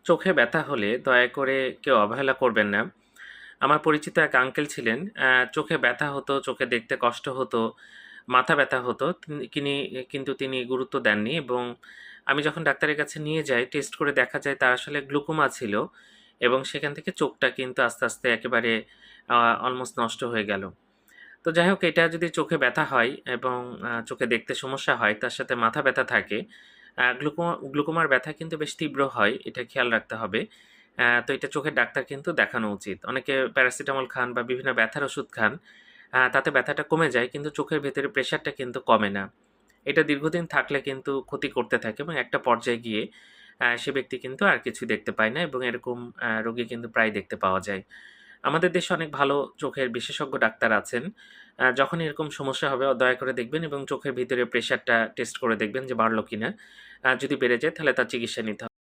চোখে ব্যথা হলে দয়া করে কেউ অবহেলা করবেন না। আমার পরিচিত এক আঙ্কেল ছিলেন। চোখে ব্যথা হতো, চোখে দেখতে কষ্ট হতো, মাথা ব্যথা হতো। কিন্তু তিনি গুরুত্ব দেননি এবং আমি যখন ডাক্তারের কাছে নিয়ে যাই, টেস্ট করে দেখা যায় তার আসলে গ্লুকোমা ছিল এবং সেখান থেকে চোখটা কিন্তু আস্তে, আস্তে একেবারে অলমোস্ট নষ্ট হয়ে গেল। তো যাই হোক, এটা যদি চোখে ব্যথা হয় এবং চোখে দেখতে সমস্যা হয়, তার সাথে মাথা ব্যথা থাকে, গ্লুকোমার ব্যথা কিন্তু বেশ তীব্র হয়, এটা খেয়াল রাখতে হবে। তো এটা চোখের ডাক্তার কিন্তু দেখানো উচিত। অনেকে প্যারাসিটামল খান বা বিভিন্ন ব্যথার ওষুধ খান, তাতে ব্যথাটা কমে যায় কিন্তু চোখের ভেতরে প্রেশারটা কিন্তু কমে না। এটা দীর্ঘদিন থাকলে কিন্তু ক্ষতি করতে থাকে এবং একটা পর্যায়ে গিয়ে সে ব্যক্তি কিন্তু আর কিছুই দেখতে পায় না এবং এরকম রোগী কিন্তু প্রায় দেখতে পাওয়া যায়। আমাদের দেশে অনেক ভালো চোখের বিশেষজ্ঞ ডাক্তার আছেন। যখন এরকম সমস্যা হবে দয়া করে দেখবেন এবং চোখের ভিতরে প্রেশারটা টেস্ট করে দেখবেন যে বাড়লো কিনা। যদি বেড়ে যায় তাহলে তার চিকিৎসা নিতে হবে।